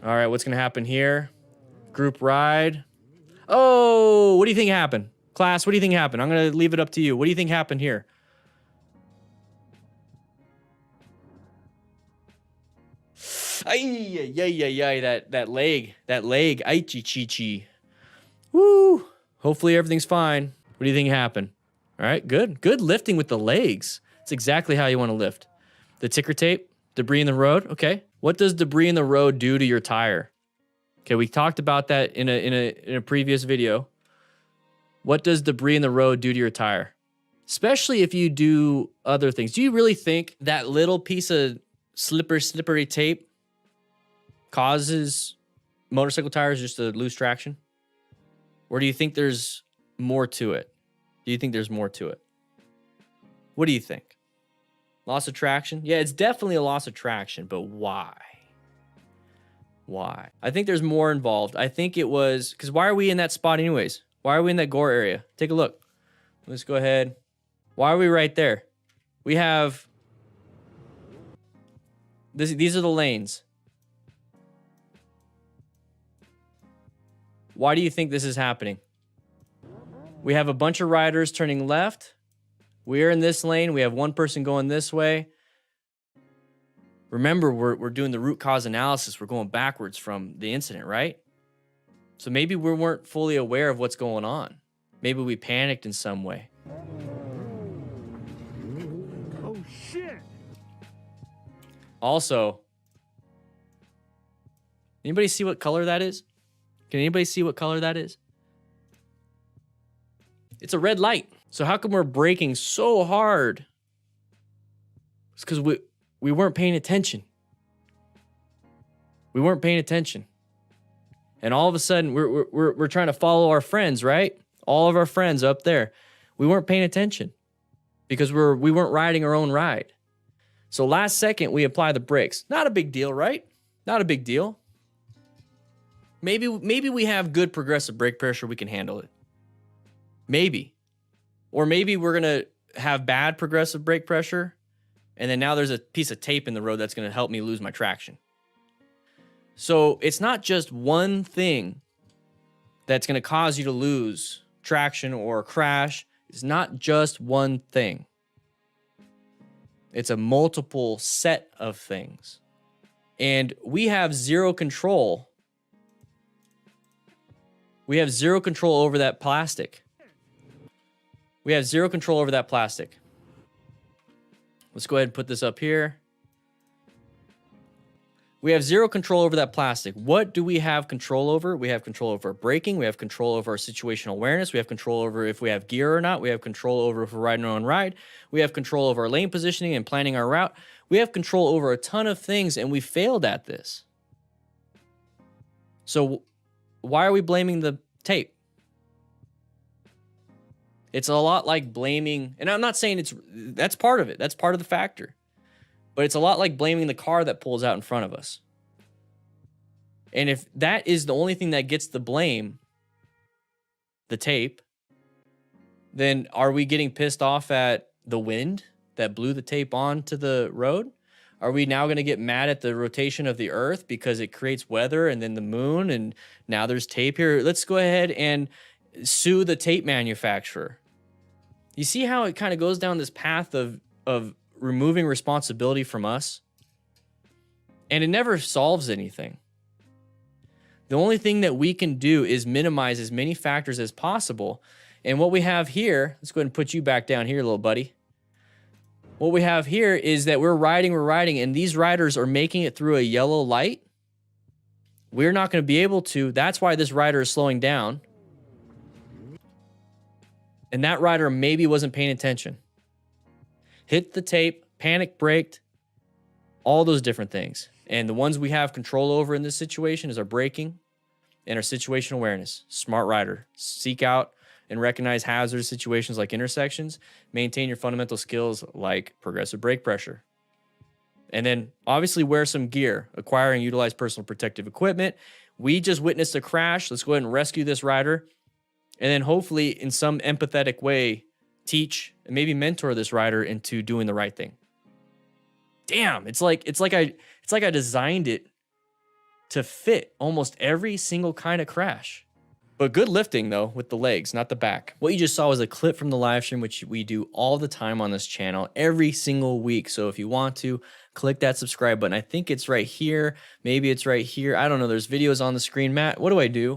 All right, what's going to happen here? Group ride. Oh, what do you think happened? Class, what do you think happened? I'm going to leave it up to you. What do you think happened here? Ay, that leg, ay, chi. Woo. Hopefully everything's fine. What do you think happened? All right, good. Good lifting with the legs. It's exactly how you want to lift. The ticker tape, debris in the road. Okay. What does debris in the road do to your tire? Okay, we talked about that in a previous video. What does debris in the road do to your tire? Especially if you do other things. Do you really think that little piece of slippery tape causes motorcycle tires just to lose traction? Or do you think there's more to it? Do you think there's more to it? What do you think? Loss of traction? Yeah, it's definitely a loss of traction, but why? Why? I think there's more involved. I think it was, because why are we in that spot anyways? Why are we in that gore area? Take a look. Let's go ahead. Why are we right there? We have, these are the lanes. Why do you think this is happening? We have a bunch of riders turning left. We're in this lane. We have one person going this way. Remember, we're doing the root cause analysis. We're going backwards from the incident, right? So maybe we weren't fully aware of what's going on. Maybe we panicked in some way. Oh, shit. Also, anybody see what color that is? Can anybody see what color that is? It's a red light. So how come we're braking so hard? It's because we weren't paying attention. We weren't paying attention. And all of a sudden, we're trying to follow our friends, right? All of our friends up there. We weren't paying attention because we weren't riding our own ride. So last second, we apply the brakes. Not a big deal, right? Not a big deal. Maybe we have good progressive brake pressure. We can handle it. Maybe. Or maybe we're going to have bad progressive brake pressure, and then now there's a piece of tape in the road that's going to help me lose my traction. So it's not just one thing that's going to cause you to lose traction or crash. It's not just one thing. It's a multiple set of things. And we have zero control. We have zero control over that plastic. We have zero control over that plastic. Let's go ahead and put this up here. We have zero control over that plastic. What do we have control over? We have control over our braking. We have control over our situational awareness. We have control over if we have gear or not. We have control over if we're riding our own ride. We have control over our lane positioning and planning our route. We have control over a ton of things, and we failed at this. So why are we blaming the tape? It's a lot like blaming, and I'm not saying that's part of it. That's part of the factor. But it's a lot like blaming the car that pulls out in front of us. And if that is the only thing that gets the blame, the tape, then are we getting pissed off at the wind that blew the tape onto the road? Are we now going to get mad at the rotation of the earth because it creates weather and then the moon and now there's tape here? Let's go ahead and sue the tape manufacturer. You see how it kind of goes down this path of removing responsibility from us? And it never solves anything. The only thing that we can do is minimize as many factors as possible. And what we have here, let's go ahead and put you back down here, little buddy. What we have here is that we're riding, and these riders are making it through a yellow light. We're not going to be able to. That's why this rider is slowing down. And that rider maybe wasn't paying attention. Hit the tape, panic braked, all those different things. And the ones we have control over in this situation is our braking and our situational awareness. Smart rider. Seek out and recognize hazardous situations like intersections. Maintain your fundamental skills like progressive brake pressure. And then obviously wear some gear. Acquire and utilize personal protective equipment. We just witnessed a crash. Let's go ahead and rescue this rider. And then hopefully in some empathetic way, teach and maybe mentor this rider into doing the right thing. Damn, it's like I designed it to fit almost every single kind of crash. But good lifting though with the legs, not the back. What you just saw was a clip from the live stream, which we do all the time on this channel every single week. So if you want to, click that subscribe button. I think it's right here. Maybe it's right here. I don't know. There's videos on the screen. Matt, what do I do?